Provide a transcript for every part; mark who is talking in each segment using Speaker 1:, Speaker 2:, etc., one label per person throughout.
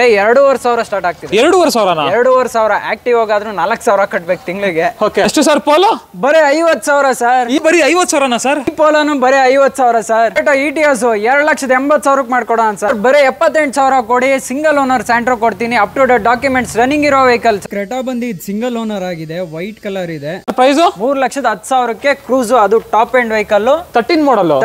Speaker 1: 2,500 start ಆಗ್ತಿದೆ. 2,500 active ಆಗಾದ್ರೂ 4,000 ಕಟ್ಬೇಕು ತಿಂಗಳಿಗೆ.
Speaker 2: ಎಷ್ಟು ಸರ್ ಪೋಲೋ?
Speaker 1: ಬರೀ 50,000 ಸರ್.
Speaker 2: ಈ ಬರೀ 50,000ನಾ ಸರ್?
Speaker 1: ಈ ಪೋಲೋನು ಬರೀ 50,000 ಸರ್. ಇಟಿಎಸ್ 2,80,000 ಮಾಡ್ಕೊಡೋಣ ಸರ್. ಬರೀ 78,000 ಕೊಡಿ. ಸಿಂಗಲ್ ಓನರ್ ಸ್ಯಾಂಟ್ರೋ ಕೊಡ್ತೀನಿ. Up to date documents running ಇರೋ ವೆಹಿಕಲ್. ಕ್ರೆಟಾ ಬಂದು ಸಿಂಗಲ್ ಓನರ್ ಆಗಿದೆ, ವೈಟ್ ಕಲರ್ ಇದೆ.
Speaker 2: ಪ್ರೈಸ್
Speaker 1: 3,10,000ಕ್ಕೆ ಕ್ರೂಸ್. ಅದು ಟಾಪ್ ಎಂಡ್ ವೆಹಿಕಲ್,
Speaker 2: 13 ಮಾಡಲ್.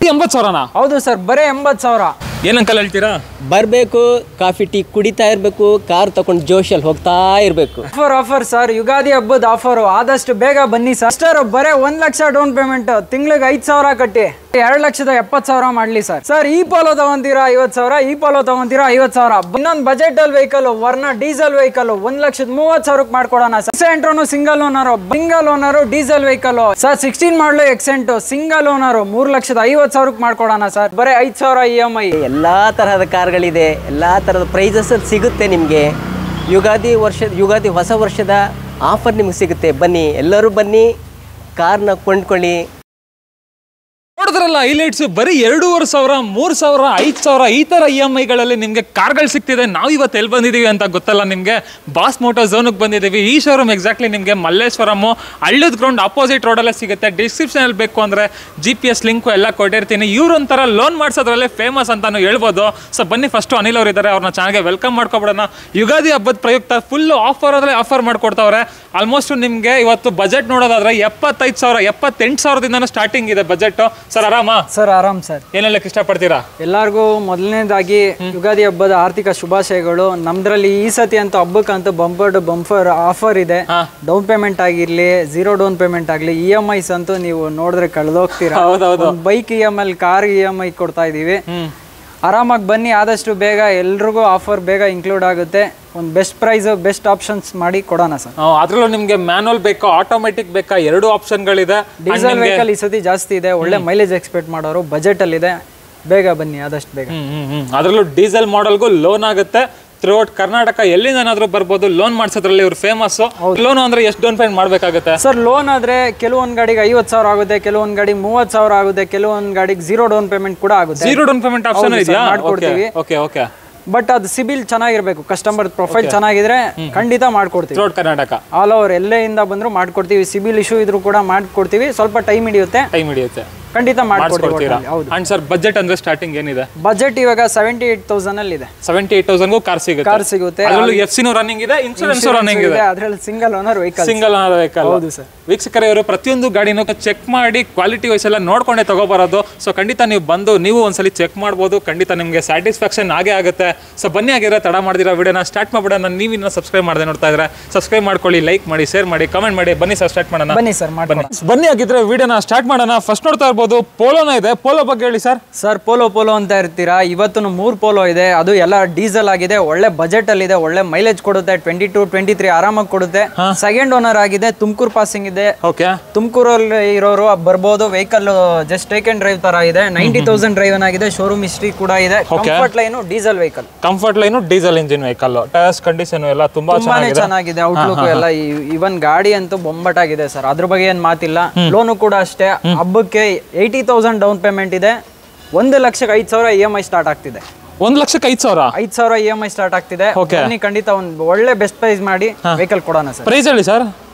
Speaker 1: 80,000ನಾ? ಹೌದು ಸರ್, ಬರೀ 80,000.
Speaker 2: ಏನಂಕಲ್ ಹೇಳ್ತೀರಾ?
Speaker 3: ಬರಬೇಕು, ಕಾಫಿ ಟೀ ಕುಡಿತಾ ಇರಬೇಕು, ಕಾರ್ ತಗೊಂಡು ಜೋಶಲ್ಲಿ ಹೋಗ್ತಾ ಇರಬೇಕು.
Speaker 1: ಆಫರ್ ಸರ್, ಯುಗಾದಿ ಹಬ್ಬದ ಆಫರ್. ಆದಷ್ಟು ಬೇಗ ಬನ್ನಿ ಸರ್. ಬರೇ 1 ಲಕ್ಷ ಡೌನ್ ಪೇಮೆಂಟ್, ತಿಂಗಳಿಗೆ 5,000 ಕಟ್ಟಿ 2,70,000 ಮಾಡ್ಲಿ ಸರ್. ಸರ್ ಈ ಪೋಲೋ ತಗೊಂತೀರಾ 50,000, ಈ ಪೋಲೋ ತಗೊಂತೀರಾ 50,000. ಇನ್ನೊಂದು ಬಜೆಟ್ ಅಲ್ಲಿ ವೆಹಿಕಲ್, ವರ್ಣ ಡೀಸೆಲ್ ವೆಹಿಕಲ್ 1,30,000 ಮಾಡ್ಕೊಡೋಣ ಸರ್. ಎಕ್ಸೆಂಟ್ರೋನು single owner diesel vehicle sir. 16 model Accent single owner 3,50,000 ಮಾಡ್ಕೊಡೋಣ ಸರ್. ಬರೀ 5,000 EMI.
Speaker 3: ಎಲ್ಲಾ ತರಹದ ಕಾರ್ಗಳಿದೆ, ಎಲ್ಲಾ ತರಹದ ಪ್ರೈಸಸ್ ಸಿಗುತ್ತೆ ನಿಮಗೆ. ಯುಗಾದಿ ಹೊಸ ವರ್ಷದ ಆಫರ್ ನಿಮಗೆ ಸಿಗುತ್ತೆ. ಬನ್ನಿ, ಎಲ್ಲರೂ ಬನ್ನಿ, ಕಾರ್ನ ಕೊಂಡ್ಕೊಳ್ಳಿ.
Speaker 2: ನೋಡಿದ್ರಲ್ಲ ಹೈಲೈಟ್ಸ್. ಬರೀ 2,500, 3,000, 5,000 ಈ ತರ EMIಗಳಲ್ಲಿ ನಿಮ್ಗೆ ಕಾರ್ಗಳು ಸಿಗ್ತಿದೆ. ನಾವು ಇವತ್ತು ಎಲ್ಲಿ ಬಂದಿದೀವಿ ಅಂತ ಗೊತ್ತಲ್ಲ ನಿಮ್ಗೆ? ಬಾಸ್ ಮೋಟರ್ ಝೋನ್ಗೆ ಬಂದಿದ್ದೀವಿ. ಈ ಶೋರೂಮ್ ಎಕ್ಸಾಕ್ಟ್ಲಿ ನಿಮಗೆ ಮಲ್ಲೇಶ್ವರಂ ಹಳ್ಳದ ಗ್ರೌಂಡ್ ಅಪೋಸಿಟ್ ರೋಡಲ್ಲೇ ಸಿಗುತ್ತೆ. ಡಿಸ್ಕ್ರಿಪ್ಷನ್ ಅಲ್ಲಿ ಬೇಕು ಅಂದ್ರೆ GPS ಲಿಂಕು ಎಲ್ಲ ಕೊಟ್ಟಿರ್ತೀನಿ. ಇವ್ರೊಂಥರ ಲೋನ್ ಮಾಡಿಸೋದ್ರಲ್ಲೇ ಫೇಮಸ್ ಅಂತಾನು ಹೇಳ್ಬೋದು. ಸೊ ಬನ್ನಿ, ಫಸ್ಟ್ ಅನಿಲ್ ಅವರು ಇದ್ದಾರೆ, ಅವ್ರನ್ನ ಚೆನ್ನಾಗಿ ವೆಲ್ಕಮ್ ಮಾಡ್ಕೊಬಿಡೋಣ. ಯುಗಾದಿ ಹಬ್ಬದ ಪ್ರಯುಕ್ತ ಫುಲ್ ಆಫರ್ ಮಾಡ್ಕೊಡ್ತಾವ್ರೆ. ಆಲ್ಮೋಸ್ಟ್ ನಿಮ್ಗೆ ಇವತ್ತು ಬಜೆಟ್ ನೋಡೋದಾದ್ರೆ 75,000, 78,000ದಿಂದನೂ ಸ್ಟಾರ್ಟಿಂಗ್ ಇದೆ ಬಜೆಟ್. ಸರ್ ಆರಾಮ?
Speaker 1: ಸರ್ ಆರಾಮ್ ಸರ್.
Speaker 2: ಏನೆಲ್ಲ ಇಷ್ಟಪಡ್ತೀರಾ?
Speaker 1: ಎಲ್ಲಾರ್ಗು ಮೊದಲನೇದಾಗಿ ಯುಗಾದಿ ಹಬ್ಬದ ಆರ್ಥಿಕ ಶುಭಾಶಯಗಳು. ನಮ್ದ್ರಲ್ಲಿ ಈ ಸತಿ ಅಂತೂ ಹಬ್ಬಕ್ಕಂತೂ ಬಂಪರ್ ಆಫರ್ ಇದೆ. ಡೌನ್ ಪೇಮೆಂಟ್ ಆಗಿರ್ಲಿ, 0 ಡೌನ್ ಪೇಮೆಂಟ್ ಆಗ್ಲಿ, EMIs ಅಂತೂ ನೀವು ನೋಡಿದ್ರೆ ಕಳೆದೋಗ್ತೀರಾ. ಬೈಕ್ EMI, ಕಾರ್ EMI ಕೊಡ್ತಾ ಇದೀವಿ. ಆರಾಮಾಗಿ ಬನ್ನಿ, ಆದಷ್ಟು ಬೇಗ ಎಲ್ರಿಗೂ ಆಫರ್ ಬೇಗ ಇನ್ಕ್ಲೂಡ್ ಆಗುತ್ತೆ. ಒಂದು ಬೆಸ್ಟ್ ಪ್ರೈಸ್, ಬೆಸ್ಟ್ ಆಪ್ಷನ್ಸ್ ಮಾಡಿ ಕೊಡೋಣ ಸರ್.
Speaker 2: ಅದ್ರಲ್ಲೂ ನಿಮ್ಗೆ ಮ್ಯಾನುವಲ್ ಬೇಕಾ ಆಟೋಮೆಟಿಕ್ ಬೇಕಾ, 2 ಆಪ್ಷನ್ಗಳಿದೆ.
Speaker 1: ಡೀಸೆಲ್ ವೆಹಿಕಲ್ ಈ ಸತಿ ಜಾಸ್ತಿ ಇದೆ, ಒಳ್ಳೆ ಮೈಲೇಜ್ ಎಕ್ಸ್ಪೆಕ್ಟ್ ಮಾಡೋರು ಬಜೆಟ್ ಅಲ್ಲಿ ಇದೆ. ಬೇಗ ಬನ್ನಿ, ಆದಷ್ಟು ಬೇಗ.
Speaker 2: ಅದ್ರಲ್ಲೂ ಡೀಸೆಲ್ ಮಾಡೆಲ್ಗೂ ಲೋನ್ ಆಗುತ್ತೆ. ಥ್ರೂಔಟ್ ಕರ್ನಾಟಕ ಎಲ್ಲಿಂದನಾದ್ರೂ ಬರ್ಬೋದು. ಲೋನ್ ಮಾಡಿಸೋದ್ರಲ್ಲಿ ಇವ್ರು ಫೇಮಸ್. ಲೋನ್ ಅಂದ್ರೆ ಎಷ್ಟು ಡೌನ್ ಪೇಮೆಂಟ್ ಮಾಡ್ಬೇಕಾಗುತ್ತೆ
Speaker 1: ಸರ್? ಲೋನ್ ಆದ್ರೆ ಕೆಲವೊಂದು ಗಾಡಿಗೆ 50,000 ಆಗುತ್ತೆ, ಕೆಲವೊಂದು ಗಾಡಿಗೆ 30,000 ಆಗುತ್ತೆ, ಕೆಲವೊಂದು ಗಾಡಿಗೆ 0 ಡೌನ್ ಪೇಮೆಂಟ್ ಕೂಡ ಆಗುತ್ತೆ.
Speaker 2: 0 ಡೌನ್ ಪೇಮೆಂಟ್ ಆಪ್ಷನ್ ಇದೆಯಾ?
Speaker 1: ಮಾಡ್ಕೊಡ್ತೀವಿ.
Speaker 2: ಓಕೆ.
Speaker 1: ಬಟ್ ಅದು ಸಿಬಿಲ್ ಚೆನ್ನಾಗಿರ್ಬೇಕು, ಕಸ್ಟಮರ್ ಪ್ರೊಫೈಲ್ ಚೆನ್ನಾಗಿದ್ರೆ ಖಂಡಿತ ಮಾಡ್ಕೊಡ್ತೀವಿ.
Speaker 2: ಥ್ರೂಔಟ್ ಕರ್ನಾಟಕ
Speaker 1: ಆಲ್ ಓವರ್ ಎಲ್ಲೆಯಿಂದ ಬಂದ್ರು ಮಾಡ್ಕೊಡ್ತೀವಿ. ಸಿಬಿಲ್ ಇಶ್ಯೂ ಇದ್ರೂ ಕೂಡ ಮಾಡ್ಕೊಡ್ತೀವಿ. ಸ್ವಲ್ಪ ಟೈಮ್ ಹಿಡಿಯುತ್ತೆ, ಖಂಡಿತ ಮಾಡ್ಕೊಡ್ತೀವಿ. ಹೌದು.
Speaker 2: ಅಂಡ್ ಸರ್ ಬಜೆಟ್ ಅಂದ್ರೆ ಸ್ಟಾರ್ಟಿಂಗ್ ಏನಿದೆ?
Speaker 1: ಬಜೆಟ್ ಇವಾಗ 78,000 ಅಲ್ಲಿ ಇದೆ.
Speaker 2: 78,000ಗೂ ಕಾರ್ ಸಿಗುತ್ತೆ. ಅದರಲ್ಲೂ FC ರನ್ನಿಂಗ್ ಇದೆ, ಇನ್ಶೂರೆನ್ಸ್ ರನ್ನಿಂಗ್ ಇದೆ.
Speaker 1: ಅದರಲ್ಲಿ ಸಿಂಗಲ್ ಓನರ್ ವೆಹಿಕಲ್.
Speaker 2: ಹೌದು ಸರ್. ವೀಕ್ಷಕರೇ, ಅವರು ಪ್ರತಿಯೊಂದು ಗಾಡಿನೂ ಚೆಕ್ ಮಾಡಿ ಕ್ವಾಲಿಟಿ ವೈಸ್ ಎಲ್ಲ ನೋಡ್ಕೊಂಡೇ ತಗೋಬರೋದು. ಸೊ ಖಂಡಿತ ನೀವು ಬಂದು ನೀವು ಒಂದ್ಸಲಿ ಚೆಕ್ ಮಾಡ್ಬೋದು. ಖಂಡಿತ ನಿಮಗೆ ಸ್ಯಾಟಿಸ್ಫ್ಯಾಕ್ಷನ್ ಆಗೇ ಆಗುತ್ತೆ. ಸೊ ಬನ್ನಿ, ಆಗಿರೋ ತಡ ಮಾಡಿದಿರೋ ವಿಡಿಯೋನ ಸ್ಟಾರ್ಟ್ ಮಾಡ್ಬಿಡೋಣ. ನೀವು ಇನ್ನೂ ಸಬ್ಸ್ಕ್ರೈಬ್ ಮಾಡದೆ ನೋಡ್ತಾ ಇದ್ರೆ ಸಬ್ಸ್ಕ್ರೈಬ್ ಮಾಡ್ಕೊಳ್ಳಿ, ಲೈಕ್ ಮಾಡಿ, ಶೇರ್ ಮಾಡಿ, ಕಮೆಂಟ್ ಮಾಡಿ. ಬನ್ನಿ ಸರ್, ಸ್ಟಾರ್ಟ್ ಮಾಡೋಣ.
Speaker 1: ಬನ್ನಿ ಸರ್,
Speaker 2: ಬನ್ನಿ ಆಗಿದ್ರೆ ವಿಡಿಯೋನ ಸ್ಟಾರ್ಟ್ ಮಾಡೋಣ. ಫಸ್ಟ್ ನೋಡ್ತಾ ಇರ್ಬೋದು ಪೋಲೋನ ಇದೆ. ಪೋಲೋ ಬಗ್ಗೆ ಹೇಳಿ ಸರ್.
Speaker 1: ಸರ್ ಪೋಲೋ ಅಂತ ಇರ್ತೀರಾ, ಇವತ್ತು 3 ಪೋಲೋ ಇದೆ. ಅದು ಎಲ್ಲ ಡೀಸೆಲ್ ಆಗಿದೆ, ಒಳ್ಳೆ ಬಜೆಟ್ ಅಲ್ಲಿ ಇದೆ, ಒಳ್ಳೆ ಮೈಲೇಜ್ ಕೊಡುತ್ತೆ. 22, 23 ಆರಾಮಾಗಿ ಕೊಡುತ್ತೆ. ಸೆಕೆಂಡ್ ಓನರ್ ಆಗಿದೆ, ತುಮಕೂರು ಪಾಸಿಂಗ್ ಇದೆ. ತುಮಕೂರಲ್ಲಿ ಇರೋರು ಬರ್ಬೋದು. Vehicle just take and drive ತರ ಇದೆ. 90,000 ಡ್ರೈವ್ ಆಗಿದೆ. ಶೋರೂಮ್ ಹಿಸ್ಟ್ರಿ ಕೂಡ ಇದೆ. Comfort line diesel vehicle.
Speaker 2: Comfort line diesel engine vehicle. Tyres condition ಎಲ್ಲ ತುಂಬಾನೇ ಚೆನ್ನಾಗಿದೆ.
Speaker 1: ಔಟ್ಲುಕ್ ಎಲ್ಲ ಇವನ್ ಗಾಡಿ ಅಂತೂ ಬೊಂಬಟಾಗಿದೆ ಸರ್. ಅದ್ರ ಬಗ್ಗೆ ಏನ್ ಮಾತಿಲ್ಲ. ಲೋನು ಕೂಡ ಅಷ್ಟೇ. ಹಬ್ಬಕ್ಕೆ 80,000 ಡೌನ್ ಪೇಮೆಂಟ್ ಇದೆ. 1,05,000 EMI ಸ್ಟಾರ್ಟ್ ಆಗ್ತಿದೆ.
Speaker 2: 1,05,000
Speaker 1: EMI ಸ್ಟಾರ್ಟ್ ಆಗ್ತಿದೆ. ಖಂಡಿತ ಒಂದು ಒಳ್ಳೆ ಬೆಸ್ಟ್ ಪ್ರೈಸ್ ಮಾಡಿ ವೆಹಿಕಲ್ ಕೊಡೋಣ ಸರ್.
Speaker 2: ಪ್ರೈಸ್ ಹೇಳಿ ಸರ್.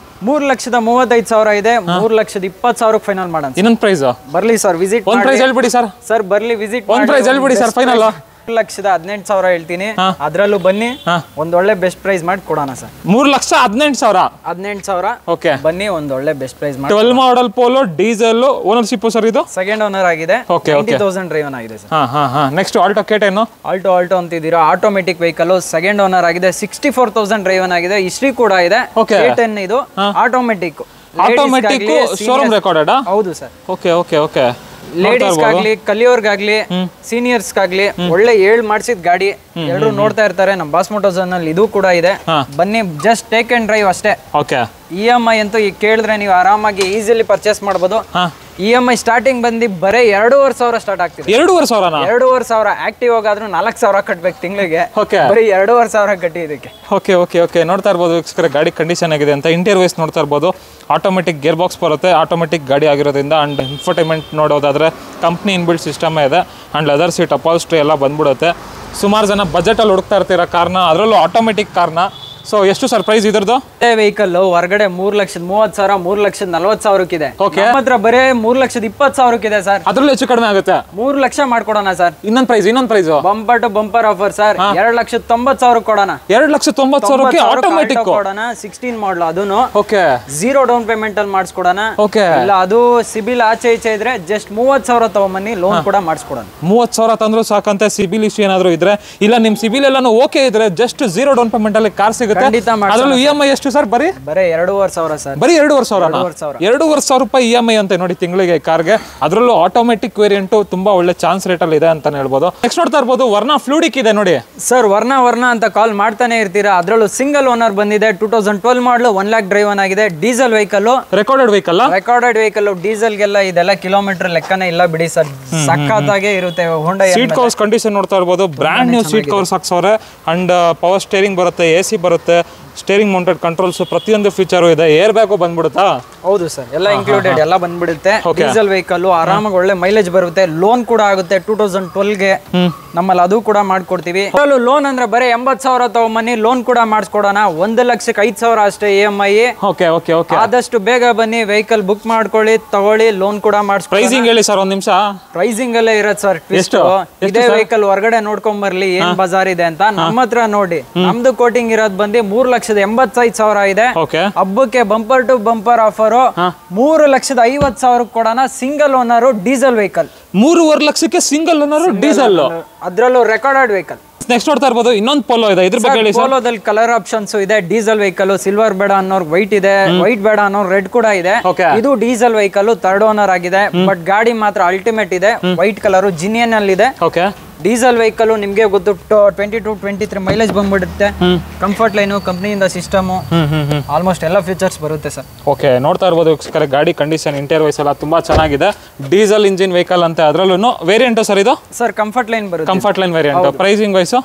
Speaker 1: 3,35,000 ಇದೆ. 3,20,000 ಫೈನಲ್ ಮಾಡೋಣ.
Speaker 2: ಇನ್ನೊಂದು ಪ್ರೈಸ್
Speaker 1: ಬರ್ಲಿ ಸರ್, ವಿಸಿಟ್
Speaker 2: ಒಂದು ಪ್ರೈಸ್ ಹೇಳ್ಬಿಡಿ ಸರ್.
Speaker 1: ಸರ್ ಬರ್ಲಿ, ವಿಸಿಟ್
Speaker 2: ಒಂದು ಪ್ರೈಸ್ ಹೇಳ್ಬಿಡಿ ಸರ್. ಫೈನಲ್
Speaker 1: 3,18,000 ಹೇಳ್ತೀನಿ. ಅದ್ರಲ್ಲೂ ಬನ್ನಿ, ಒಂದ್ ಒಳ್ಳೆ ಬೆಸ್ಟ್ ಪ್ರೈಸ್ ಮಾಡಿ ಕೊಡೋಣ ಸರ್.
Speaker 2: 3,18,000.
Speaker 1: ಓಕೆ, ಬನ್ನಿ, ಒಂದ್ ಒಳ್ಳೆ ಬೆಸ್ಟ್ ಪ್ರೈಸ್ ಮಾಡಿ.
Speaker 2: 12 model Polo diesel. Ownership sir ಇದು
Speaker 1: ಸೆಕೆಂಡ್ ಓನರ್ ಆಗಿದೆ. 90,000 ಡ್ರೈವ್ ಆಗಿದೆ sir.
Speaker 2: Next Alto K10.
Speaker 1: Alto ಅಂತಿದ್ದೀರಾ, ಆಟೋಮೆಟಿಕ್ ವೆಹಿಕಲ್. ಸೆಕೆಂಡ್ ಓನರ್ ಆಗಿದೆ. 64,000 ಡ್ರೈವ್ ಆಗಿದೆ. ಹಿಸ್ಟ್ರಿ ಕೂಡ ಇದೆ. K10 ಇದು ಆಟೋಮೆಟಿಕ್.
Speaker 2: Showroom recorded.
Speaker 1: ಹೌದು ಸರ್.
Speaker 2: ಓಕೆ.
Speaker 1: ಲೇಡೀಸ್ಗಾಗ್ಲಿ, ಕಲಿಯೋರ್ಗಾಗ್ಲಿ, ಸೀನಿಯರ್ಸ್ಗಾಗ್ಲಿ ಒಳ್ಳೆ ಮಾಡಿಸಿದ ಗಾಡಿ. ಎಲ್ಲರೂ ನೋಡ್ತಾ ಇರ್ತಾರೆ. ನಮ್ಮ ಬಾಸ್ ಮೋಟರ್ ಝೋನ್ ಅಲ್ಲಿ ಇದು ಕೂಡ ಇದೆ. ಬನ್ನಿ, ಜಸ್ಟ್ ಟೇಕ್ ಅಂಡ್ ಡ್ರೈವ್ ಅಷ್ಟೇ. EMI ಅಂತೂ ಈಗ ಕೇಳಿದ್ರೆ ನೀವು ಆರಾಮಾಗಿ ಈಸಿಲಿ ಪರ್ಚೇಸ್ ಮಾಡಬಹುದು. EMI ಸ್ಟಾರ್ಟಿಂಗ್ ಬಂದು ಬರೀ 2,500 ಸ್ಟಾರ್ಟ್ ಆಗ್ತಿದೆ.
Speaker 2: 2,500
Speaker 1: 2,500 ಆಕ್ಟಿವ್ ಆಗಾದ್ರೂ 4,000 ಕಟ್ಬೇಕು ತಿಂಗಳಿಗೆ.
Speaker 2: ಓಕೆ,
Speaker 1: ಬರೀ 2,500 ಕಟ್ಟಿ ಇದಕ್ಕೆ.
Speaker 2: ಓಕೆ ಓಕೆ ಓಕೆ ನೋಡ್ತಾ ಇರ್ಬೋದು ವೀಕ್ಷಕರೇ, ಗಾಡಿ ಕಂಡೀಷನ್ ಆಗಿದೆ ಅಂತ. ಇಂಟೀರಿಯರ್ ವೈಸ್ ನೋಡ್ತಾ ಇರ್ಬೋದು, ಆಟೋಮೆಟಿಕ್ ಗೇರ್ ಬಾಕ್ಸ್ ಬರುತ್ತೆ, ಆಟೋಮೆಟಿಕ್ ಗಾಡಿ ಆಗಿರೋದ್ರಿಂದ. ಅಂಡ್ ಇನ್ಫೋಟೈನ್ಮೆಂಟ್ ನೋಡೋದಾದ್ರೆ ಕಂಪ್ನಿ ಇನ್ಬಿಲ್ಟ್ ಸಿಸ್ಟಮ್ ಇದೆ. ಅಂಡ್ ಲೆದರ್ ಸೀಟ್ ಅಪಾಲ್ಸ್ಟ್ರಿ ಎಲ್ಲ ಬಂದ್ಬಿಡುತ್ತೆ. ಸುಮಾರು ಜನ ಬಜೆಟಲ್ಲಿ ಹುಡುಕ್ತಾ ಇರ್ತೀರ ಕಾರ್ನ, ಅದರಲ್ಲೂ ಆಟೋಮೆಟಿಕ್ ಕಾರ್ನ. ಸೊ ಎಷ್ಟು ಸರ್ಪ್ರೈಸ್ ಇದ್ರದ್ದು?
Speaker 1: ವೆಹಿಕಲ್ ಹೊರಗಡೆ 3,30,000 3,40,000
Speaker 2: Okay.
Speaker 1: ನಮ್ಮ ಹತ್ರ ಬರೇ 3,20,000 ಇದೆ ಸರ್.
Speaker 2: ಅದ್ರಲ್ಲೂ ಹೆಚ್ಚು ಕಡಿಮೆ ಆಗುತ್ತೆ.
Speaker 1: 3 ಲಕ್ಷ ಮಾಡ್ಕೊಡೋಣ ಸರ್.
Speaker 2: ಇನ್ನೊಂದು price
Speaker 1: bumper to bumper offer sir. 2,90,000 ಕೊಡೋಣ.
Speaker 2: 2,90,000 ಆಟೋಮೆಟಿಕ್
Speaker 1: ಕೊಡೋಣ. 16 ಮಾಡಲ್ ಅದನ್ನು.
Speaker 2: ಓಕೆ,
Speaker 1: 0 ಡೌನ್ ಪೇಮೆಂಟ್ ಅಲ್ಲಿ ಮಾಡಿಸ್ಕೊಡೋಣ.
Speaker 2: ಓಕೆ,
Speaker 1: ಇಲ್ಲ ಅದು ಸಿಬಿಲ್ ಆಚೆ ಈಚೆ ಇದ್ರೆ ಜಸ್ಟ್ 30,000 ತಗೊಂಬನ್ನಿ, ಲೋನ್ ಕೂಡ ಮಾಡಿಸ್ಕೊಡೋಣ.
Speaker 2: 30,000 ತಂದ್ರು ಸಾಕಂತೆ. ಸಿಬಿಲ್ ಇಶ್ಯೂ ಏನಾದ್ರು ಇದ್ರೆ, ಇಲ್ಲ ನಿಮ್ ಸಿಬಿಲ್ ಎಲ್ಲಾನು ಓಕೆ ಇದ್ರೆ ಜಸ್ಟ್ 0 ಡೌನ್ ಪೇಮೆಂಟ್ ಅಲ್ಲಿ ಕಾರ್ ಸಿಗುತ್ತೆ. ಅದ್ರಲ್ಲೂ EMI ಎಷ್ಟು ಸರ್? ಬರೀ
Speaker 1: 2,500 ಸರ್.
Speaker 2: ಬರೀ 2,500 ರೂಪಾಯಿ EMI ಅಂತ ನೋಡಿ ತಿಂಗಳಿಗೆ ಕಾರ್ಗೆ. ಅದರಲ್ಲೂ ಆಟೋಮೆಟಿಕ್ ವೇರಿಯಂಟ್ ತುಂಬಾ ಒಳ್ಳೆ ಚಾನ್ಸ್ ರೇಟ್ ಅಲ್ಲಿ ಇದೆ ಅಂತಾನೆ ಹೇಳ್ಬೋದು. ನೆಕ್ಸ್ಟ್ ನೋಡ್ತಾ ಇರ್ಬೋದು, ವರ್ನಾ ಫ್ಲೂಡಿಕ್ ಇದೆ ನೋಡಿ
Speaker 1: ಸರ್. ವರ್ನಾ ಅಂತ ಕಾಲ್ ಮಾಡ್ತಾನೆ ಇರ್ತೀರಾ. ಅದ್ರಲ್ಲೂ ಸಿಂಗಲ್ ಓನರ್ ಬಂದಿದೆ. 2012 ಮಾಡಲು 1 lakh ಡ್ರೈವ್ ಆಗಿದೆ. Diesel vehicle,
Speaker 2: recorded vehicle.
Speaker 1: ಡೀಸೆಲ್ಗೆಲ್ಲ ಇದೆಲ್ಲ ಕಿಲೋಮೀಟರ್ ಲೆಕ್ಕನೇ ಇಲ್ಲ ಬಿಡಿ ಸರ್. ಸಕ್ಕತ್ತಾಗೆ ಇರುತ್ತೆ. ಹೋಂಡಾ
Speaker 2: ಸೀಟ್ ಕವರ್ಸ್ ಕಂಡೀಷನ್ ನೋಡ್ತಾ ಇರ್ಬೋದು, ಬ್ರ್ಯಾಂಡ್ ನ್ಯೂ ಸೀಟ್ ಕವರ್ಸ್ ಹಾಕ್ಸವ್ರೆ. ಅಂಡ್ ಪವರ್ ಸ್ಟೇರಿಂಗ್ ಬರುತ್ತೆ, AC ಬರುತ್ತೆ, ಸ್ಟೇರಿಂಗ್ ಮೌಂಟೆಡ್ ಕಂಟ್ರೋಲ್ಸ್, ಪ್ರತಿಯೊಂದು ಫೀಚರು ಇದೆ. ಏರ್ ಬ್ಯಾಗು ಬಂದ್ಬಿಡುತ್ತಾ?
Speaker 1: ಹೌದು ಸರ್, ಎಲ್ಲ ಇನ್ಕ್ಲೂಡೆಡ್, ಎಲ್ಲ ಬಂದ್ಬಿಡುತ್ತೆ. ಡೀಸೆಲ್ ವೆಹಿಕಲ್ ಆರಾಮಾಗಿ ಒಳ್ಳೆ ಮೈಲೇಜ್ ಬರುತ್ತೆ. ಲೋನ್ ಕೂಡ ಆಗುತ್ತೆ 2012ಗೆ. ನಮ್ಮಲ್ಲಿ ಅದು ಕೂಡ ಮಾಡ್ಕೊಡ್ತೀವಿ. ಲೋನ್ ಅಂದ್ರೆ ಬರೀ 80,000 ತಗೊಂಬನ್ನಿ, ಲೋನ್ ಕೂಡ ಮಾಡಿಸ್ಕೊಡೋಣ. 1,05,000 ಅಷ್ಟೇ EMI.
Speaker 2: ಓಕೆ ಓಕೆ ಓಕೆ,
Speaker 1: ಆದಷ್ಟು ಬೇಗ ಬನ್ನಿ, ವೆಹಿಕಲ್ ಬುಕ್ ಮಾಡ್ಕೊಳ್ಳಿ, ತಗೊಳ್ಳಿ, ಲೋನ್ ಕೂಡ ಮಾಡಿಸ್ಕೊಳ್ಳಿ.
Speaker 2: ಪ್ರೈಸಿಂಗ್ ಹೇಳಿ ಸರ್, ಒಂದ್ ನಿಮಿಷ.
Speaker 1: ಪ್ರೈಸಿಂಗ್ ಅಲ್ಲೇ ಇರತ್ತೆ ಸರ್. ಇದೇ ವೆಹಿಕಲ್ ಹೊರಗಡೆ ನೋಡ್ಕೊಂಡ್ ಬರ್ಲಿ ಏನ್ ಬಜಾರ್ ಇದೆ ಅಂತ. ನಮ್ಮ ಹತ್ರ ನೋಡಿ, ನಮ್ದು ಕೋಟಿಂಗ್ ಇರೋದ್ ಬಂದು 3,85,000 ಇದೆ. ಹಬ್ಬಕ್ಕೆ ಬಂಪರ್ ಟು ಬಂಪರ್ ಆಫರ್ 3,50,000 ಕೊಡೋಣ. Single owner diesel vehicle.
Speaker 2: 3.5 ಲಕ್ಷಕ್ಕೆ ಸಿಂಗಲ್ ಓನರ್ ಡೀಸೆಲ್,
Speaker 1: ಅದ್ರಲ್ಲೂ ರೆಕಾರ್ಡೆಡ್ ವೆಹಿಕಲ್.
Speaker 2: ನೆಕ್ಸ್ಟ್ ನೋಡ್ತಾ ಇರ್ಬೋದು, ಇನ್ನೊಂದು ಪೋಲೋ ಇದೆ. ಇದ್ರ ಬಗ್ಗೆ ಹೇಳಿ ಸರ್.
Speaker 1: ಪೋಲೋದಲ್ಲಿ ಕಲರ್ ಆಪ್ಷನ್ಸ್ ಇದೆ. ಡೀಸೆಲ್ ವೆಹಿಕಲ್, ಸಿಲ್ವರ್ ಬೇಡ ಅನ್ನೋರ್ ವೈಟ್ ಇದೆ, ವೈಟ್ ಬೇಡ ಅನ್ನೋರ್ ರೆಡ್ ಕೂಡ ಇದೆ. ಇದು ಡೀಸೆಲ್ ವೆಹಿಕಲ್, 3rd ಓನರ್ ಆಗಿದೆ. ಬಟ್ ಗಾಡಿ ಮಾತ್ರ ಅಲ್ಟಿಮೇಟ್ ಇದೆ. ವೈಟ್ ಕಲರ್ ಜಿನಿಯನ್ ಅಲ್ಲಿ ಇದೆ. ಡೀಸೆಲ್ ವೆಹಿಕಲ್ ನಿಮ್ಗೆ ಗೊತ್ತು, 22-23 ಮೈಲೇಜ್ ಬಂದ್ಬಿಡುತ್ತೆ. ಕಂಫರ್ಟ್ ಲೈನು, ಕಂಪ್ನಿಯಿಂದ ಸಿಸ್ಟಮ್, ಆಲ್ಮೋಸ್ಟ್ ಎಲ್ಲ ಫೀಚರ್ಸ್ ಬರುತ್ತೆ ಸರ್.
Speaker 2: ಓಕೆ, ನೋಡ್ತಾ ಇರ್ಬೋದು ಗಾಡಿ ಕಂಡೀಷನ್, ಇಂಟೀರಿಯರ್ ವೈಸ್ ಎಲ್ಲ ತುಂಬಾ ಚೆನ್ನಾಗಿದೆ. ಡೀಸೆಲ್ ಇಂಜಿನ್ ವೆಹಿಕಲ್ ಅಂತ. ಅದರಲ್ಲೂ ವೇರಿಯಂಟ್ ಸರ್ ಇದು?
Speaker 1: ಸರ್ ಕಂಫರ್ಟ್ ಲೈನ್ ಬರುತ್ತೆ.
Speaker 2: Comfort line variant. Pricing wise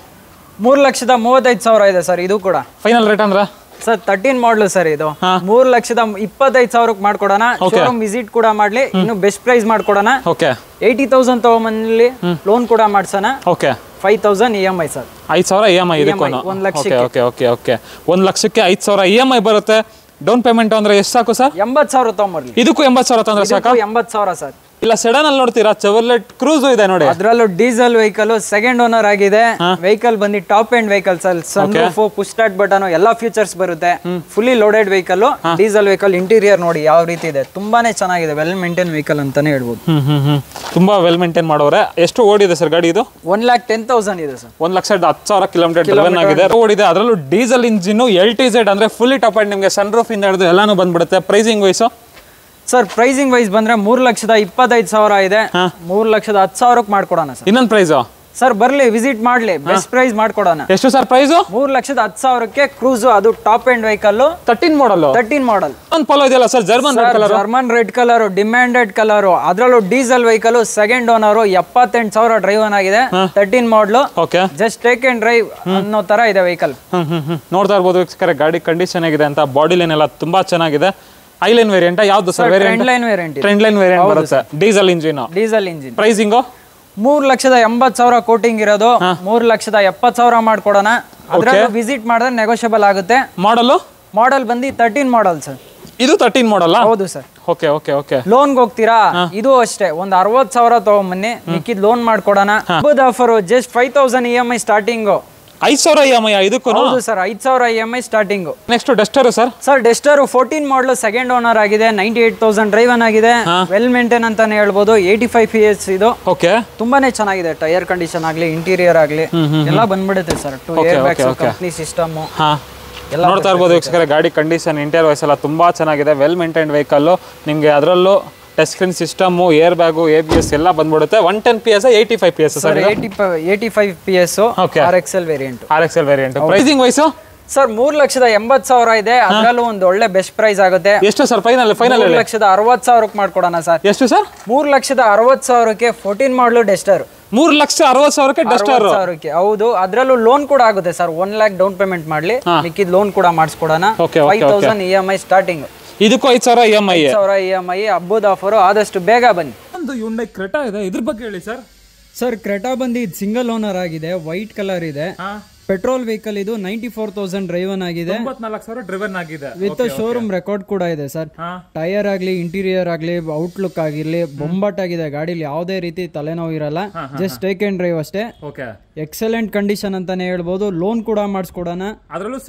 Speaker 1: 3,35,000 ಇದೆ ಸರ್. ಇದು ಕೂಡ
Speaker 2: ಫೈನಲ್ ರೇಟ್ ಅಂದ್ರೆ
Speaker 1: ಸರ್ 13 ಮಾಡಲು ಸರ್. ಇದು 3,25,000 ಮಾಡ್ಕೊಡೋಣ. ಶೋರೂಮ್ ವಿಸಿಟ್ ಕೂಡ ಮಾಡ್ಲಿ, ಇನ್ನು ಬೆಸ್ಟ್ ಪ್ರೈಸ್ ಮಾಡ್ಕೊಡೋಣ. 80,000 ತಗೊಂಬಲ್ಲಿ ಲೋನ್ ಕೂಡ ಮಾಡ್ಸೋಣ. 5,000 EMI ಸರ್.
Speaker 2: 5,000 EMI ಇದಕ್ಕೆ.
Speaker 1: 1 ಲಕ್ಷಕ್ಕೆ.
Speaker 2: ಓಕೆ ಓಕೆ ಓಕೆ, 1 ಲಕ್ಷಕ್ಕೆ 5,000 EMI ಬರುತ್ತೆ. ಡೌನ್ ಪೇಮೆಂಟ್ ಅಂದ್ರೆ ಎಷ್ಟು ಸಾಕು ಸರ್?
Speaker 1: 80,000 ತಗೊಂಬರ್ಲಿ.
Speaker 2: ಇದಕ್ಕೂ 80,000 ತಂದ್ರೆ ಸಾಕು?
Speaker 1: 80,000 ಸರ್.
Speaker 2: ಇಲ್ಲ ಸೆಡನ್ ಅಲ್ಲಿ ನೋಡ್ತೀರಾ, ಚೆವರ್ಲೆಟ್ ಕ್ರೂಸ್ ಇದೆ ನೋಡಿ.
Speaker 1: ಅದ್ರಲ್ಲೂ ಡೀಸೆಲ್ ವೆಹಿಕಲ್, 2nd ಓನರ್ ಆಗಿದೆ. ವೆಹಿಕಲ್ ಬಂದು top end vehicle sir. Sunroof, push start button, ಎಲ್ಲಾ ಫೀಚರ್ಸ್ ಬರುತ್ತೆ. Fully loaded vehicle, diesel vehicle. Interior ನೋಡಿ ಯಾವ ರೀತಿ ಇದೆ, ತುಂಬಾನೇ ಚೆನ್ನಾಗಿದೆ. ವೆಲ್ ಮೇಂಟೈನ್ ವೆಹಿಕಲ್ ಅಂತಾನೆ ಹೇಳ್ಬೋದು.
Speaker 2: ತುಂಬಾ ವೆಲ್ ಮೇಂಟೈನ್ ಮಾಡೋರೆ. ಎಷ್ಟು ಓಡಿದೆ ಸರ್ ಗಾಡಿ ಇದು?
Speaker 1: 1,10,000 ಇದೆ ಸರ್.
Speaker 2: 1,10,000 ಕಿಲೋಮೀಟರ್ ಡ್ರೈವನ್ ಆಗಿದೆ, ಓಡಿದೆ. ಅದರಲ್ಲೂ ಡೀಸೆಲ್ ಇಂಜಿನ್, LTZ ಅಂದ್ರೆ ಫುಲ್ಲಿ ಟಾಪ್ ಎಂಡ್. ನಿಮಗೆ ಸನ್ರೂಫ್ ಇಂದ ಹಿಡಿದು ಎಲ್ಲಾನು ಬಂದ್ಬಿಡುತ್ತೆ. Pricing wise
Speaker 1: sir, pricing wise ಬಂದ್ರೆ 3,25,000 ಇದೆ. 3,10,000 ಮಾಡ್ಕೊಡೋಣ ಸರ್.
Speaker 2: ಇನ್ನೊಂದು ಪ್ರೈಸ್
Speaker 1: ಸರ್, ಬರ್ಲಿ, ವಿಸಿಟ್ ಮಾಡ್ಲಿ, ಬೆಸ್ಟ್ ಪ್ರೈಸ್ ಮಾಡ್ಕೊಡೋಣ.
Speaker 2: ಎಷ್ಟು ಸರ್ ಪ್ರೈಸ್?
Speaker 1: 3,10,000ಕ್ಕೆ ಕ್ರೂಸ್, ಅದು ಟಾಪ್ ಎಂಡ್ ವೆಹಿಕಲ್.
Speaker 2: 13 ಮಾಡಲ್.
Speaker 1: ಒಂದು
Speaker 2: ಪೋಲೋ ಇದೆಯಲ್ಲ sir,
Speaker 1: German red colour, demanded colour. ಅದರಲ್ಲೂ diesel vehicle, 2nd owner, 78,000 drive ಆಗಿದೆ. 13 model. Just take and drive ಅನ್ನೋ ತರ ಇದೆ ವೆಹಿಕಲ್.
Speaker 2: ನೋಡ್ತಾ ಇರ್ಬೋದು ಗಾಡಿ ಕಂಡೀಷನ್ ಆಗಿದೆ ಅಂತ. ಬಾಡಿ ಲೈನ್ ಎಲ್ಲ ತುಂಬಾ ಚೆನ್ನಾಗಿದೆ. ಐಲೈನ್ ವೇರಿಯಂಟ್ ಯಾವ್ದು sir?
Speaker 1: Trend line variant.
Speaker 2: Trend line variant ಬರುತ್ತೆ. Diesel engine. ಪ್ರೈಸಿಂಗ್
Speaker 1: 3,80,000 ಕೋಟಿಂಗ್ ಇರೋದು. 3,70,000 ಮಾಡ್ಕೊಡೋಣ. ಅದ್ರಲ್ಲಿ ವಿಸಿಟ್ ಮಾಡಿದ್ರೆ ನೆಗೋಷಿಯಬಲ್ ಆಗುತ್ತೆ. ಮಾಡಲ್ ಬಂದು 13 ಮಾಡಲ್ ಸರ್.
Speaker 2: ಇದು 13 ಮಾಡಲ್?
Speaker 1: ಹೌದು ಸರ್.
Speaker 2: Okay okay okay.
Speaker 1: ಲೋನ್ಗೆ ಹೋಗ್ತೀರಾ? ಇದು ಅಷ್ಟೇ, ಒಂದು 60,000 ತಗೊಂಬನ್ನಿ, ಮಿಕ್ಕಿದ್ ಲೋನ್ ಮಾಡ್ಕೊಡೋಣ. ಹಬ್ಬದ offer just 5,000 EMI starting.
Speaker 2: 5,000 EMI ಇದಕ್ಕೂ?
Speaker 1: ಹೌದು sir, 5,000 EMI starting.
Speaker 2: Next Duster sir.
Speaker 1: Sir, Duster 14 ಮಾಡಲ್, 2nd ಓನರ್ ಆಗಿದೆ. 98,000 ಡ್ರೈವ್ ಆಗಿದೆ. ವೆಲ್ ಮೇಂಟೈನ್ ಅಂತಾನೆ ಹೇಳ್ಬೋದು. 85 PS ಇದು. ತುಂಬಾನೇ ಚೆನ್ನಾಗಿದೆ. ಟೈರ್ ಕಂಡೀಷನ್ ಆಗ್ಲಿ, ಇಂಟೀರಿಯರ್ ಆಗ್ಲಿ, ಎಲ್ಲ ಬಂದ್ಬಿಡುತ್ತೆ sir. 2 air bags, company system ಎಲ್ಲ
Speaker 2: ನೋಡ್ತಾ ಇರ್ಬೋದು ವೀಕ್ಷಕರೇ. ಗಾಡಿ ಕಂಡೀಷನ್, ಇಂಟೀರಿಯರ್ ವೈಸ್ ಎಲ್ಲ ತುಂಬಾ ಚೆನ್ನಾಗಿದೆ. Well maintain vehicle. ನಿಮ್ಗೆ ಅದರಲ್ಲೂ touch screen system, air bag, ABS ಎಲ್ಲ ಬಂದ್ಬಿಡುತ್ತೆ. 110 PS, 85 PS sir.
Speaker 1: 85 PS RXL ವೇರಿಯಂಟ್.
Speaker 2: ಪ್ರೈಸಿಂಗ್ ವೈಸ್
Speaker 1: ಸರ್ 3,80,000 ಇದೆ, ಅದರಲ್ಲೂ ಒಂದು ಒಳ್ಳೆ ಬೆಸ್ಟ್ ಪ್ರೈಸ್ ಆಗುತ್ತೆ.
Speaker 2: ಎಷ್ಟು ಸರ್ ಫೈನಲ್?
Speaker 1: 3,60,000 ಮಾಡ್ಕೊಡೋಣ ಸರ್.
Speaker 2: ಎಷ್ಟು ಸರ್?
Speaker 1: 3,60,000ಕ್ಕೆ 14 ಮಾಡಲು ಡಸ್ಟರ್.
Speaker 2: 3,60,000ಕ್ಕೆ ಡಸ್ಟರ್.
Speaker 1: ಹೌದು, ಅದರಲ್ಲೂ ಲೋನ್ ಕೂಡ ಆಗುತ್ತೆ ಸರ್. 1 lakh ಡೌನ್ ಪೇಮೆಂಟ್ ಮಾಡ್ಲಿ, ಮಿಕ್ಕಿದ ಲೋನ್ ಕೂಡ ಮಾಡಿಸ್ಕೊಡೋಣ. 5,000 EMI ಸ್ಟಾರ್ಟಿಂಗ್.
Speaker 2: ಇದಕ್ಕೂ 5,000 EMI.
Speaker 1: 5,000 EMI ಹಬ್ಬದ ಆಫರ್. ಆದಷ್ಟು ಬೇಗ ಬನ್ನಿ.
Speaker 2: ಒಂದು Hyundai Creta ಇದೆ, ಇದ್ರ ಬಗ್ಗೆ ಹೇಳಿ ಸರ್.
Speaker 1: ಸರ್ ಕ್ರೆಟಾ ಬಂದು ಇದು ಸಿಂಗಲ್ ಓನರ್ ಆಗಿದೆ, ವೈಟ್ ಕಲರ್ ಇದೆ, ಪೆಟ್ರೋಲ್ ವೆಹಿಕಲ್ ಇದು. 94,000 ಡ್ರೈವನ್ ಆಗಿದೆ,
Speaker 2: 94,000 ಡ್ರೈವನ್ ಆಗಿದೆ,
Speaker 1: ವಿತ್ ಶೋರೂಮ್ ರೆಕಾರ್ಡ್ ಕೂಡ ಇದೆ ಸರ್. ಟೈರ್ ಆಗ್ಲಿ, ಇಂಟೀರಿಯರ್ ಆಗ್ಲಿ, ಔಟ್ಲುಕ್ ಆಗಿರ್ಲಿ ಬೊಂಬಾಟ್ ಆಗಿದೆ. ಗಾಡಿಲಿ ಯಾವುದೇ ರೀತಿ ತಲೆನೋವು ಇರಲ್ಲ, ಜಸ್ಟ್ ಟೇಕ್ ಅಂಡ್ ಡ್ರೈವ್ ಅಷ್ಟೇ. ಎಕ್ಸಲೆಂಟ್ ಕಂಡೀಷನ್ ಅಂತಾನೆ ಹೇಳ್ಬೋದು. ಲೋನ್ ಕೂಡ ಮಾಡಿಸ್ಕೊಡೋಣ.
Speaker 2: ಅದರಲ್ಲೂ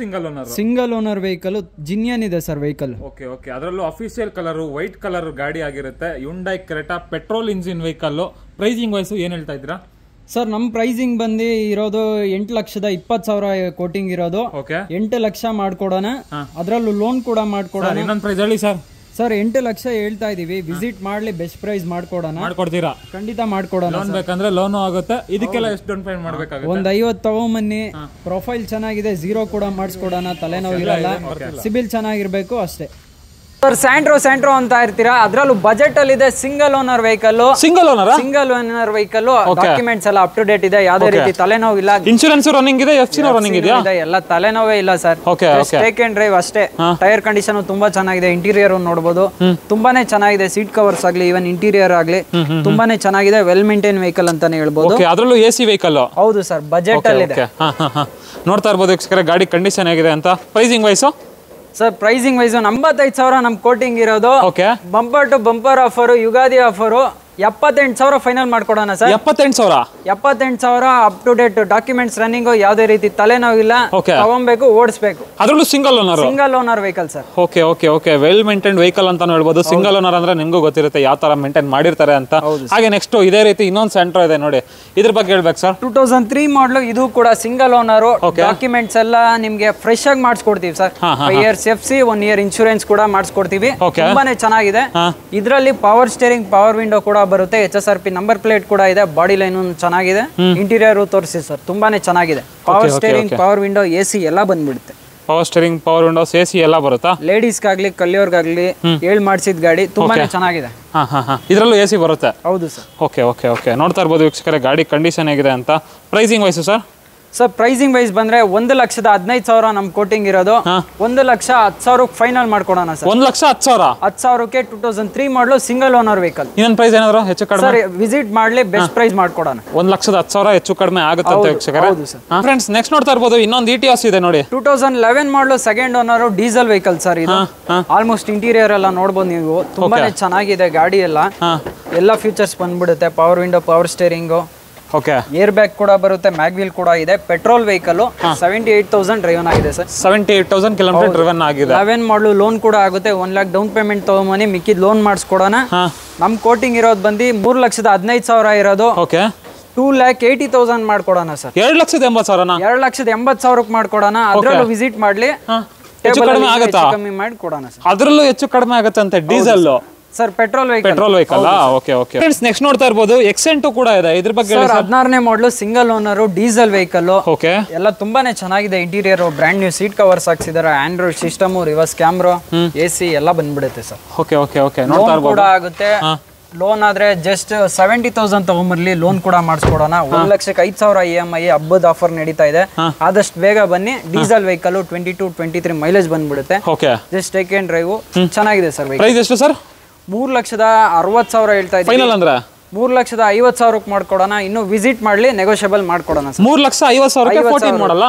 Speaker 1: ಸಿಂಗಲ್ ಓನರ್ ವೆಹಿಕಲ್, ಜಿನಿಯನ್ ಇದೆ ಸರ್ ವೆಹಿಕಲ್.
Speaker 2: ಅದರಲ್ಲೂ ಅಫಿಷಿಯಲ್ ಕಲರ್ ವೈಟ್ ಕಲರ್ ಗಾಡಿ ಆಗಿರುತ್ತೆ. Hyundai Creta petrol engine vehicle. Pricing wise ಏನ್ ಹೇಳ್ತಾ ಇದ್ದೀರಾ
Speaker 1: ಸರ್? ನಮ್ ಪ್ರೈಸಿಂಗ್ ಬಂದು ಇರೋದು 8,20,000 ಕೋಟಿಂಗ್ ಇರೋದು. 8 ಲಕ್ಷ ಮಾಡ್ಕೊಡೋಣ, ಅದ್ರಲ್ಲೂ ಲೋನ್ ಕೂಡ ಮಾಡ್ಕೊಡೋಣ.
Speaker 2: ಇನ್ನೊಂದು ಪ್ರೈಸ್ ಹೇಳಿ ಸರ್.
Speaker 1: ಸರ್ 8 ಲಕ್ಷ ಹೇಳ್ತಾ ಇದೀವಿ, ವಿಸಿಟ್ ಮಾಡ್ಲಿ, ಬೆಸ್ಟ್ ಪ್ರೈಸ್ ಮಾಡ್ಕೊಡ್ತೀರಾ? ಖಂಡಿತ ಮಾಡ್ಕೊಡೋಣ.
Speaker 2: ಲೋನ್ ಬೇಕಂದ್ರೆ ಲೋನು ಆಗುತ್ತೆ. ಇದಕ್ಕೆಲ್ಲ ಎಷ್ಟು ಡೌನ್ ಪೇಮೆಂಟ್ ಮಾಡ್ಬೇಕಾಗುತ್ತೆ?
Speaker 1: ಒಂದ್ 50 ತಗೊಂಬನ್ನಿ. ಪ್ರೊಫೈಲ್ ಚೆನ್ನಾಗಿದೆ, ಜೀರೋ ಕೂಡ ಮಾಡಿಸ್ಕೊಡೋಣ, ತಲೆನೋವು ಇರಲ್ಲ. ಸಿಬಿಲ್ ಚೆನ್ನಾಗಿರ್ಬೇಕು ಅಷ್ಟೇ. ಸರ್ ಸ್ಯಾಂಟ್ರೋ ಅಂತ ಇರ್ತೀರಾ, ಅದ್ರಲ್ಲೂ ಬಜೆಟ್ ಅಲ್ಲಿ ಇದೆ. Single owner vehicle. Single owner vehicle. Documents ಎಲ್ಲ ಅಪ್ ಟು ಡೇಟ್ ಇದೆ, ಯಾವುದೇ ರೀತಿ ತಲೆನೋವು ಇಲ್ಲ.
Speaker 2: ಇನ್ಶೂರೆನ್ಸ್ ರನ್ನಿಂಗ್ ಇದೆ, FC ರನ್ನಿಂಗ್ ಇದೆಯಾ?
Speaker 1: ಎಲ್ಲ ತಲೆನೋವೇ ಇಲ್ಲ ಸರ್. ಟೇಕ್ ಅಂಡ್ ಡ್ರೈವ್ ಅಷ್ಟೇ. ಟೈರ್ ಕಂಡೀಷನ್ ತುಂಬಾ ಚೆನ್ನಾಗಿದೆ, ಇಂಟೀರಿಯರ್ ನೋಡಬಹುದು, ತುಂಬಾನೇ ಚೆನ್ನಾಗಿದೆ. ಸೀಟ್ ಕವರ್ಸ್ ಆಗ್ಲಿ, ಇವನ್ ಇಂಟೀರಿಯರ್ ಆಗ್ಲಿ ತುಂಬಾನೇ ಚೆನ್ನಾಗಿದೆ. ವೆಲ್ ಮೇಂಟೈನ್ ವೆಹಿಕಲ್ ಅಂತಾನೆ ಹೇಳ್ಬೋದು.
Speaker 2: ಅದರಲ್ಲೂ AC ವೆಹಿಕಲ್.
Speaker 1: ಹೌದು ಸರ್, ಬಜೆಟ್ ಅಲ್ಲಿ ಇದೆ.
Speaker 2: ನೋಡ್ತಾ ಇರ್ಬೋದು ಗಾಡಿ ಕಂಡೀಷನ್ ಆಗಿದೆ ಅಂತ. Pricing wise
Speaker 1: sir, pricing wise 95,000 ನಮ್ ಕೋಟಿಂಗ್ ಇರೋದು. Bumper to bumper offer, Ugadi offer. 78,000 final ಮಾಡ್ಕೊಡೋಣ sir. 78,000 up to date, documents running, ಯಾವುದೇ ರೀತಿ ತಲೆನೋವಿಲ್ಲ. ತಗೊಬೇಕು, ಓಡಿಸಬೇಕು.
Speaker 2: ಅದರಲ್ಲೂ single
Speaker 1: owner vehicle sir.
Speaker 2: Okay well maintain vehicle ಅಂತಾನು ಹೇಳ್ಬೋದು. ಸಿಂಗಲ್ ಓನರ್ ಅಂದ್ರೆ ನಿಮ್ಗೂ ಗೊತ್ತಿರುತ್ತೆ ಯಾವ ತರ ಮೇಂಟೈನ್ ಮಾಡಿರ್ತಾರೆ ಅಂತ. ಹಾಗೆ ನೆಕ್ಸ್ಟ್ ಇದೇ ರೀತಿ ಇನ್ನೊಂದು ಸೆಂಟ್ರೋ ಇದೆ ನೋಡಿ, ಇದ್ರ ಬಗ್ಗೆ ಹೇಳ್ಬೇಕು ಸರ್.
Speaker 1: 2003 ಮಾಡಲು, ಇದು ಕೂಡ ಸಿಂಗಲ್ ಓನರ್. ಡಾಕ್ಯುಮೆಂಟ್ಸ್ ಎಲ್ಲ ನಿಮ್ಗೆ ಫ್ರೆಶ್ ಆಗಿ ಮಾಡಿಸ್ಕೊಡ್ತೀವಿ sir. 5 years FC, 1 year insurance ಕೂಡ ಮಾಡಿಸ್ಕೊಡ್ತೀವಿ. ತುಂಬಾನೇ ಚೆನ್ನಾಗಿದೆ. ಇದರಲ್ಲಿ ಪವರ್ ಸ್ಟೇರಿಂಗ್, ಪವರ್ ವಿಂಡೋ ಕೂಡ ಬರುತ್ತೆ. HSRP ನಂಬರ್ ಪ್ಲೇಟ್ ಕೂಡ ಇದೆ. ಬಾಡಿ ಲೈನ್ ಚೆನ್ನಾಗಿದೆ. ಇಂಟೀರಿಯರ್ ತೋರಿಸಿ ಸರ್, ತುಂಬಾನೇ ಚೆನ್ನಾಗಿದೆ. Power steering, power window, AC ಎಲ್ಲ ಬಂದ್ಬಿಡುತ್ತೆ.
Speaker 2: Power steering, power Windows, AC ಎಲ್ಲ ಬರುತ್ತಾ?
Speaker 1: ಲೇಡೀಸ್ಗಾಗ್ಲಿ, ಕಲಿಯೋರ್ಗಾಗ್ಲಿ ಹೇಳ್ ಮಾಡಿಸಿದ ಗಾಡಿ, ತುಂಬಾನೇ ಚೆನ್ನಾಗಿದೆ.
Speaker 2: ಇದರಲ್ಲೂ AC ಬರುತ್ತೆ.
Speaker 1: ಹೌದು ಸರ್.
Speaker 2: ಓಕೆ ನೋಡ್ತಾ ಇರ್ಬೋದು ವೀಕ್ಷಕರೇ, ಗಾಡಿ ಕಂಡೀಷನ್ ಆಗಿದೆ ಅಂತ. Pricing wise sir?
Speaker 1: Sir pricing wise ಬಂದ್ರೆ 1,15,000 ನಮ್ ಕೋಟಿಂಗ್ ಇರೋದು. 1,10,000 ಫೈನಲ್ ಮಾಡ್ಕೊಡೋಣ ಸರ್.
Speaker 2: 1,10,000?
Speaker 1: 10,000ಕ್ಕೆ 2003 ಮಾಡಲು ಸಿಂಗಲ್ ಓನರ್ ವೆಹಿಕಲ್.
Speaker 2: ಇನ್ನೊಂದು ಪ್ರೈಸ್ ಏನಾದ್ರು ಹೆಚ್ಚು ಕಡಿಮೆ?
Speaker 1: ಸರ್ ವಿಸಿಟ್ ಮಾಡ್ಲಿ, ಬೆಸ್ಟ್ ಪ್ರೈಸ್ ಮಾಡ್ಕೊಡೋಣ.
Speaker 2: 1,10,000 ಹೆಚ್ಚು ಕಡಿಮೆ ಆಗುತ್ತೆ ಅಂತ ವೀಕ್ಷಕರೇ. ಫ್ರೆಂಡ್ಸ್ ನೆಕ್ಸ್ಟ್ ನೋಡ್ತಾ ಇರ್ಬೋದು, ಇನ್ನೊಂದು ETOS ಇದೆ ನೋಡಿ. 2011
Speaker 1: ಮಾಡಲು second owner, diesel vehicle sir ಇದು. ಆಲ್ಮೋಸ್ಟ್ ಇಂಟೀರಿಯರ್ ಎಲ್ಲ ನೋಡ್ಬೋದು ನೀವು, ತುಂಬಾನೇ ಚೆನ್ನಾಗಿದೆ ಗಾಡಿ ಎಲ್ಲ ಫೀಚರ್ಸ್ ಬಂದ್ಬಿಡುತ್ತೆ. Power window, power steering, air bag ಕೂಡ ಬರುತ್ತೆ, ಮ್ಯಾಗ್ವೀಲ್ ಕೂಡ ಇದೆ. Petrol vehicle. 78,000 ಡ್ರೈವನ್ ಆಗಿದೆ ಸರ್.
Speaker 2: 78,000 ಕಿಲೋಮೀಟರ್ ಡ್ರೈವನ್ ಆಗಿದೆ.
Speaker 1: 11 ಮಾಡಲು ಲೋನ್ ಕೂಡ ಆಗುತ್ತೆ. 1 lakh ಡೌನ್ ಪೇಮೆಂಟ್ ತಗೊಂಬನಿ, ಮಿಕ್ಕಿದ್ ಲೋನ್ ಮಾಡಿಸ್ಕೊಡೋಣ. ನಮ್ ಕೋಟಿಂಗ್ ಇರೋದು ಬಂದು 3,15,000 ಇರೋದು. 2,80,000 ಮಾಡ್ಕೊಡೋಣ ಸರ್.
Speaker 2: 2,80,000?
Speaker 1: 2,80,000 ಮಾಡ್ಕೊಡೋಣ. ಅದ್ರಲ್ಲೂ ವಿಸಿಟ್ ಮಾಡ್ಲಿ, ಕಮ್ಮಿ ಮಾಡಿ ಕೊಡೋಣ ಸರ್.
Speaker 2: ಅದ್ರಲ್ಲೂ ಹೆಚ್ಚು ಕಡಿಮೆ ಆಗುತ್ತೆ ಅಂತ. Diesel
Speaker 1: sir, petrol vehicle.
Speaker 2: Okay friends next ನೋಡ್ತಾ ಇರ್ಬೋದು, ಎಕ್ಸೆಂಟು ಕೂಡ ಇದೆ. ಇದ್ರ ಬಗ್ಗೆ
Speaker 1: 16ನೇ ಮಾಡಲು, ಸಿಂಗಲ್ ಓನರ್, ಡೀಸೆಲ್ ವೆಹಿಕಲ್. ಎಲ್ಲ ತುಂಬಾನೇ ಚೆನ್ನಾಗಿದೆ. Interior brand new seat covers ಹಾಕ್ಸಿದಾರೆ. Android system, reverse camera, AC ಎಲ್ಲ ಬಂದ್ಬಿಡುತ್ತೆ ಸರ್.
Speaker 2: ಓಕೆ ನೋಡ್ತಾ ಇರ್ಬೋದು.
Speaker 1: ಕೂಡ ಆಗುತ್ತೆ. ಲೋನ್ ಆದ್ರೆ ಜಸ್ಟ್ 70,000 ತಗೊಂಬರ್ಲಿ, ಲೋನ್ ಕೂಡ ಮಾಡಿಸ್ಕೊಡೋಣ. 1,05,000 EMI ಹಬ್ಬದ ಆಫರ್ ನಡೀತಾ ಇದೆ. ಆದಷ್ಟು ಬೇಗ ಬನ್ನಿ. ಡೀಸೆಲ್ ವೆಹಿಕಲ್, 22-23 ಮೈಲೇಜ್ ಬಂದ್ಬಿಡುತ್ತೆ. ಜಸ್ಟ್ ಟೇಕ್ ಅಂಡ್ ಡ್ರೈವ್, ಚೆನ್ನಾಗಿದೆ ಸರ್.
Speaker 2: ಪ್ರೈಸ್ ಎಷ್ಟು ಸರ್?
Speaker 1: 3,60,000 ಹೇಳ್ತಾ ಇದ್ದೀವಿ.
Speaker 2: ಫೈನಲ್ ಅಂದ್ರೆ
Speaker 1: 3,50,000 ಮಾಡ್ಕೊಡೋಣ. ಇನ್ನು ವಿಸಿಟ್ ಮಾಡ್ಲಿ, ನೆಗೋಷಿಯಬಲ್ ಮಾಡ್ಕೊಡೋಣ.
Speaker 2: 3,50,000 14 ಮಾಡಲ್ಲ?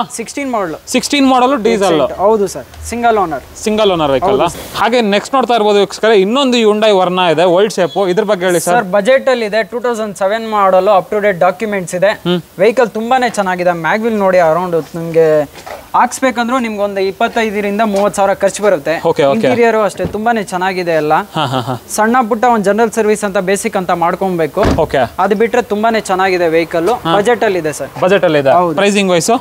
Speaker 2: 16 ಮಾಡಲು ಡೀಸೆಲ್.
Speaker 1: ಹೌದು ಸರ್, ಸಿಂಗಲ್ ಓನರ್
Speaker 2: ವೆಹಿಕಲ್. ಹಾಗೆ ನೆಕ್ಸ್ಟ್ ನೋಡ್ತಾ ಇರ್ಬೋದು ವೀಕ್ಷಕರೇ, ಇನ್ನೊಂದು Hyundai Verna ಇದೆ, ವರ್ಲ್ಡ್ ಶೇಪ್. ಇದ್ರ ಬಗ್ಗೆ ಹೇಳಿ ಸರ್.
Speaker 1: ಬಜೆಟ್ ಅಲ್ಲಿ ಇದೆ. 2007 ಮಾಡಲು, ಅಪ್ ಟು ಡೇಟ್ ಡಾಕ್ಯುಮೆಂಟ್ಸ್ ಇದೆ. ವೆಹಿಕಲ್ ತುಂಬಾನೇ ಚೆನ್ನಾಗಿದೆ. ಮ್ಯಾಗ್ವಿಲ್ ನೋಡಿ, ಅರೌಂಡ್ ನಿಮ್ಗೆ ಹಾಕ್ಸ್ಬೇಕಂದ್ರೂ ನಿಮ್ಗೆ ಒಂದು 25,000-30,000 ಖರ್ಚು ಬರುತ್ತೆ. ಇಂಟೀರಿಯರ್ ಅಷ್ಟೇ ತುಂಬಾನೇ ಚೆನ್ನಾಗಿದೆ. ಎಲ್ಲ ಸಣ್ಣ ಪುಟ್ಟ ಒಂದು ಜನರಲ್ ಸರ್ವಿಸ್ ಅಂತ, ಬೇಸಿಕ್ ಅಂತ ಮಾಡ್ಕೊಬೇಕು. ಅದು ಬಿಟ್ರೆ ತುಂಬಾನೇ ಚೆನ್ನಾಗಿದೆ ವೆಹಿಕಲ್. ಬಜೆಟ್ ಅಲ್ಲಿ ಇದೆ ಸರ್.
Speaker 2: ಪ್ರೈಸಿಂಗ್ ವೈಸ್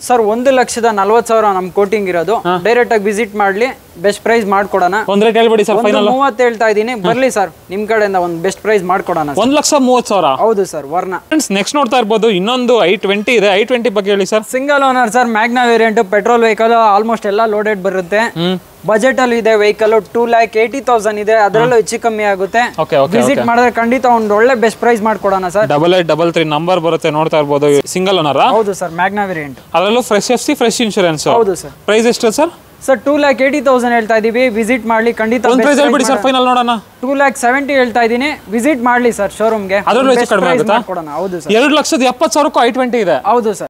Speaker 1: ಸರ್ 1,40,000 ನಮ್ ಕೋಟಿಂಗ್ ಇರೋದು. ಡೈರೆಕ್ಟ್ ಆಗಿ ವಿಸಿಟ್ ಮಾಡ್ಲಿ, ಬೆಸ್ಟ್ ಪ್ರೈಸ್ ಮಾಡ್ಕೊಡೋಣ.
Speaker 2: ಒಂದ್ ರೇಟ್ ಹೇಳ್ಬಿಡಿ ಸರ್. ಫೈನಲ್
Speaker 1: 30 ಹೇಳ್ತಾ ಇದೀನಿ, ಬರ್ಲಿ ಸರ್ ನಿಮ್ ಕಡೆಯಿಂದ ಒಂದು ಬೆಸ್ಟ್ ಪ್ರೈಸ್ ಮಾಡ್ಕೊಡೋಣ.
Speaker 2: 1,30,000.
Speaker 1: ಹೌದು ಸರ್, ವರ್ಣ.
Speaker 2: ಫ್ರೆಂಡ್ಸ್ ನೆಕ್ಸ್ಟ್ ನೋಡ್ತಾ ಇರ್ಬೋದು ಇನ್ನೊಂದು i20 ಇದೆ. i20 ಬಗ್ಗೆ ಹೇಳಿ sir.
Speaker 1: Single owner sir, Magna variant, petrol vehicle, almost ಎಲ್ಲ ಲೋಡೆಡ್ ಬರುತ್ತೆ. ಬಜೆಟ್ ಅಲ್ಲಿ ಇದೆ ವೆಹಿಕಲ್, 2,80,000 ಇದೆ, ಅದರಲ್ಲೂ ಹೆಚ್ಚು ಕಮ್ಮಿ ಆಗುತ್ತೆ. ವಿಸಿಟ್ ಮಾಡಿದ್ರೆ ಖಂಡಿತ ಒಂದು ಒಳ್ಳೆ ಬೆಸ್ಟ್ ಪ್ರೈಸ್ ಮಾಡ್ಕೊಡೋಣ ಸರ್.
Speaker 2: 8833 ನಂಬರ್ ಬರುತ್ತೆ, ನೋಡ್ತಾ ಇರ್ಬೋದು. Single owner.
Speaker 1: ಹೌದು ಸರ್, ಮ್ಯಾಗ್ನಾ ವೇರಿಯಂಟ್.
Speaker 2: ಅದರಲ್ಲೂ ಫ್ರೆಶ್ FC ಫ್ರೆಶ್ ಇನ್ಶೂರೆನ್ಸ್.
Speaker 1: ಹೌದು ಸರ್.
Speaker 2: ಪ್ರೈಸ್ ಎಷ್ಟು ಸರ್?
Speaker 1: ಸರ್ 2,80,000 ಹೇಳ್ತಾ ಇದೀವಿ, ವಿಸಿಟ್ ಮಾಡ್ಲಿ ಖಂಡಿತ.
Speaker 2: ಒಂದು ಪ್ರೈಸ್ ಹೇಳ್ಬಿಡಿ ಸರ್ ಫೈನಲ್ ನೋಡೋಣ.
Speaker 1: 2,70,000 ಹೇಳ್ತಾ ಇದೀನಿ, ವಿಸಿಟ್ ಮಾಡ್ಲಿ ಸರ್ ಶೋರೂಮ್ಗೆ.
Speaker 2: ಅದರಲ್ಲೂ ಹೆಚ್ಚು ಕಡಿಮೆ ಆಗುತ್ತಾ?
Speaker 1: ಹೌದು ಸರ್.
Speaker 2: 2,70,000 i20 ಇದೆ.
Speaker 1: ಹೌದು ಸರ್.